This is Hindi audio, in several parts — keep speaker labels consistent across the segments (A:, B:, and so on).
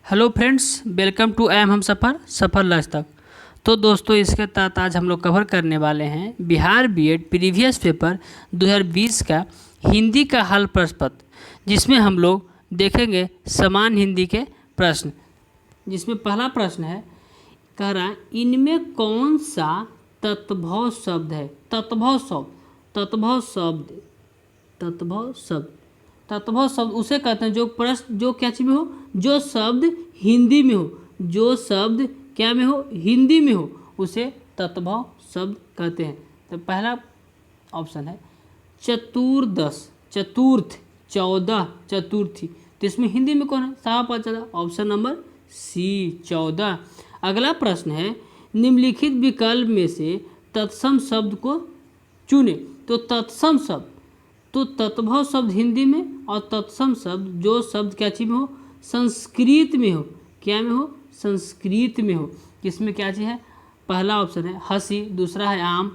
A: हेलो फ्रेंड्स, वेलकम टू हम सफ़र लास्ट तक। तो दोस्तों, इसके तहत आज हम लोग कवर करने वाले हैं बिहार बीएड प्रीवियस पेपर 2020 का हिंदी का हल प्रश्न पत्र, जिसमें हम लोग देखेंगे समान हिंदी के प्रश्न। जिसमें पहला प्रश्न है, कह रहा है इनमें कौन सा तत्भव शब्द है। तत्भव शब्द उसे कहते हैं जो प्रश्न जो क्या चीज में हो, जो शब्द हिंदी में हो, जो शब्द क्या में हो, हिंदी में हो, उसे तत्भव शब्द कहते हैं। तो पहला ऑप्शन है चतुर्दश, चतुर्थ, 14, चतुर्थी। तो इसमें हिंदी में कौन है, साफ पता चला, ऑप्शन नंबर सी 14। अगला प्रश्न है निम्नलिखित विकल्प में से तत्सम शब्द को चुने। तो तत्सम शब्द, तो तत्भव शब्द हिंदी में और तत्सम शब्द जो शब्द क्या चीज में हो, संस्कृत में हो, क्या में हो, संस्कृत में हो। किसमें क्या चीज है, पहला ऑप्शन है हंसी, दूसरा है आम,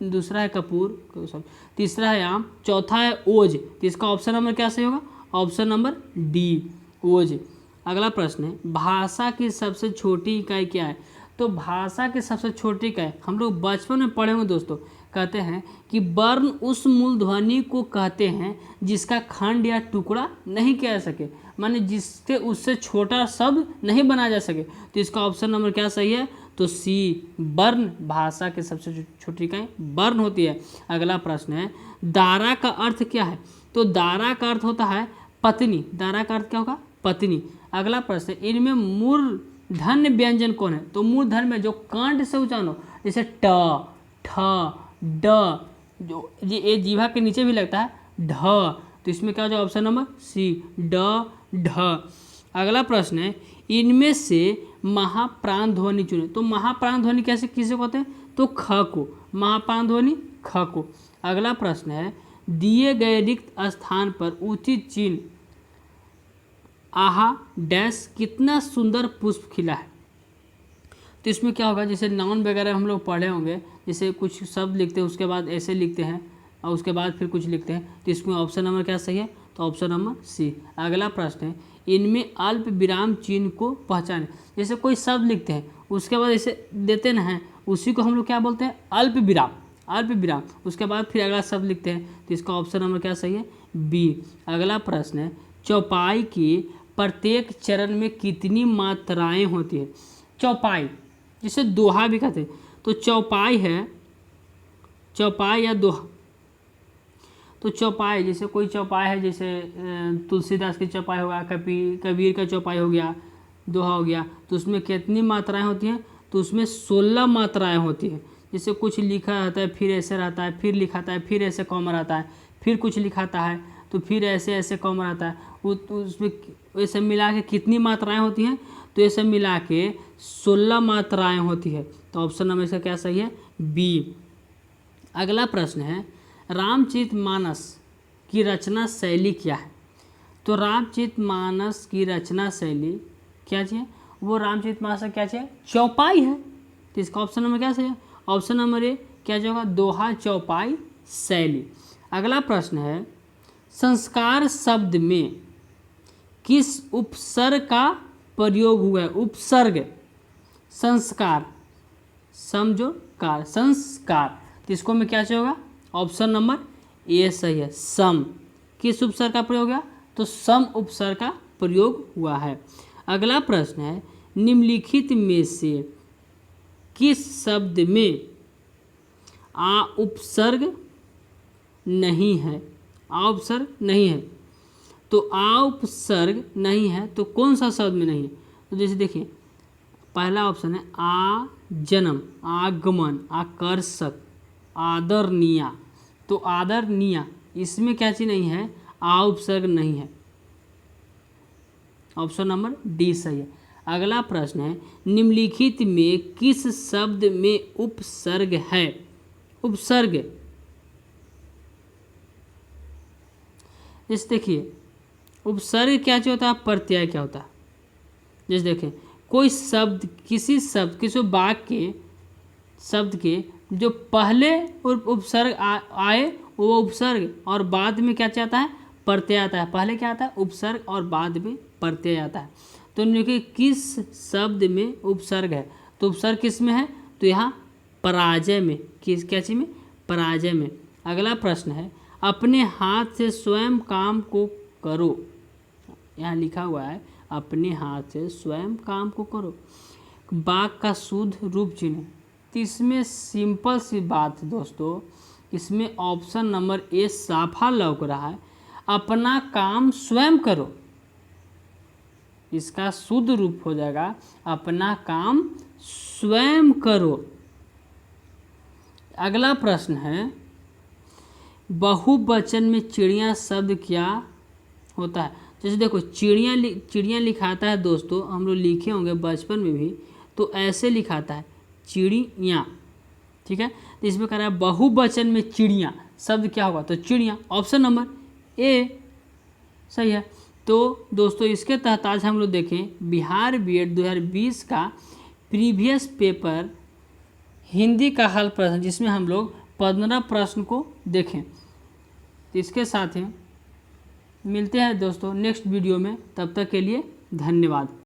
A: दूसरा है कपूर, तीसरा है आम, चौथा है ओज। तो इसका ऑप्शन नंबर क्या सही होगा, ऑप्शन नंबर डी, ओज। अगला प्रश्न है भाषा की सबसे छोटी इकाई क्या है। तो भाषा की सबसे छोटी इकाई हम लोग बचपन में पढ़े होंगे दोस्तों, कहते हैं कि वर्ण उस मूल ध्वनि को कहते हैं जिसका खंड या टुकड़ा नहीं किया जा सके, माने जिससे उससे छोटा शब्द नहीं बनाया जा सके। तो इसका ऑप्शन नंबर क्या सही है, तो सी, वर्ण। भाषा की सबसे छोटी इकाई वर्ण होती है। अगला प्रश्न है दारा का अर्थ क्या है। तो दारा का अर्थ होता है पत्नी। दारा का अर्थ क्या होगा, पत्नी। अगला प्रश्न है इनमें मूर्धन्य व्यंजन कौन है। तो मूर्धन्य में जो कंठ से उच्चारण हो, जैसे ट, ठ, ड, जो ये जीवा के नीचे भी लगता है ढ। तो इसमें क्या हो जाए, ऑप्शन नंबर सी, ड, ढ। अगला प्रश्न है इनमें से महाप्राण ध्वनि चुने। तो महाप्राण ध्वनि कैसे किसे कहते हैं, तो ख को, महाप्राण ध्वनि ख को। अगला प्रश्न है दिए गए रिक्त स्थान पर उचित चिन्ह आहा डैश कितना सुंदर पुष्प खिला है। तो इसमें क्या होगा, जैसे नाउन वगैरह हम लोग पढ़े होंगे, जैसे कुछ शब्द लिखते हैं उसके बाद ऐसे लिखते हैं और उसके बाद फिर कुछ लिखते हैं। तो इसमें ऑप्शन नंबर क्या सही है, तो ऑप्शन नंबर सी। अगला प्रश्न है इनमें अल्प विराम चिन्ह को पहचाने। जैसे कोई शब्द लिखते हैं उसके बाद ऐसे देते ना हैं, उसी को हम लोग क्या बोलते हैं, अल्प विराम, अल्प विराम। उसके बाद फिर अगला शब्द लिखते हैं। तो इसका ऑप्शन नंबर क्या सही है, बी। अगला प्रश्न है चौपाई की प्रत्येक चरण में कितनी मात्राएं होती है। चौपाई जिसे दोहा भी कहते हैं। तो चौपाई है, चौपाई या दोहा। तो चौपाई जैसे कोई चौपाई है, जैसे तुलसीदास की चौपाई होगा, कबीर का चौपाई हो गया, दोहा हो गया। तो उसमें कितनी मात्राएं होती हैं, तो उसमें 16 मात्राएं होती हैं। जैसे कुछ लिखा रहता है फिर ऐसे रहता है, फिर लिखाता है फिर ऐसे कॉमा रहता है, फिर कुछ लिखाता है तो फिर ऐसे ऐसे कॉमा रहता है। उसमें ये सब मिला के कितनी मात्राएं होती हैं, तो ये सब मिला के 16 मात्राएं होती है। तो ऑप्शन नंबर इसका क्या सही है, बी। अगला प्रश्न है रामचरितमानस की रचना शैली क्या है। तो रामचरितमानस की रचना शैली क्या है, वो रामचरितमानस क्या है, चौपाई है। तो इसका ऑप्शन नंबर क्या सही है, ऑप्शन नंबर ए क्या होगा, दोहा चौपाई शैली। अगला प्रश्न है संस्कार शब्द में किस उपसर्ग का प्रयोग हुआ है। उपसर्ग, संस्कार, समझो कार, संस्कार। तो इसको में क्या चाहिए होगा, ऑप्शन नंबर ए सही है, सम। किस उपसर्ग का प्रयोग हुआ, तो सम उपसर्ग का प्रयोग हुआ है। अगला प्रश्न है निम्नलिखित में से किस शब्द में आ उपसर्ग नहीं है। आ उपसर्ग नहीं है, तो आ उपसर्ग नहीं है तो कौन सा शब्द में नहीं है। तो जैसे देखिए पहला ऑप्शन है आ जन्म, आगमन, आकर्षक, आदरणीय। तो आदरणीय इसमें क्या चीज नहीं है, आ उपसर्ग नहीं है, ऑप्शन नंबर डी सही है। अगला प्रश्न है निम्नलिखित में किस शब्द में उपसर्ग है। उपसर्ग जैसे देखिए उपसर्ग क्या होता है, प्रत्यय क्या होता है। जैसे देखें कोई शब्द, किसी शब्द, किसी वाक्य के शब्द के जो पहले उपसर्ग आए वो उपसर्ग और बाद में क्या चाहता है, प्रत्यय आता है। पहले क्या आता है उपसर्ग और बाद में प्रत्यय आता है। तो उन्होंने कि किस शब्द में उपसर्ग है, तो उपसर्ग किस में है, तो यहाँ पराजय में, किस क्या चीज में, पराजय में। अगला प्रश्न है अपने हाथ से स्वयं काम को करो, यहाँ लिखा हुआ है अपने हाथ से स्वयं काम को करो, वाक्य का शुद्ध रूप चुनें। तो इसमें सिंपल सी बात है दोस्तों, इसमें ऑप्शन नंबर ए साफा लग रहा है, अपना काम स्वयं करो, इसका शुद्ध रूप हो जाएगा अपना काम स्वयं करो। अगला प्रश्न है बहुवचन में चिड़िया शब्द क्या होता है। जैसे देखो चिड़िया लिखाता है दोस्तों, हम लोग लिखे होंगे बचपन में भी, तो ऐसे लिखाता है चिड़िया, ठीक है। तो इसमें कह रहा है बहुवचन में चिड़िया शब्द क्या होगा, तो चिड़िया, ऑप्शन नंबर ए सही है। तो दोस्तों इसके तहत आज हम लोग देखें बिहार बीएड 2020 का प्रीवियस पेपर हिंदी का हल प्रश्न, जिसमें हम लोग 15 प्रश्न को देखें। तो इसके साथ ही मिलते हैं दोस्तों नेक्स्ट वीडियो में, तब तक के लिए धन्यवाद।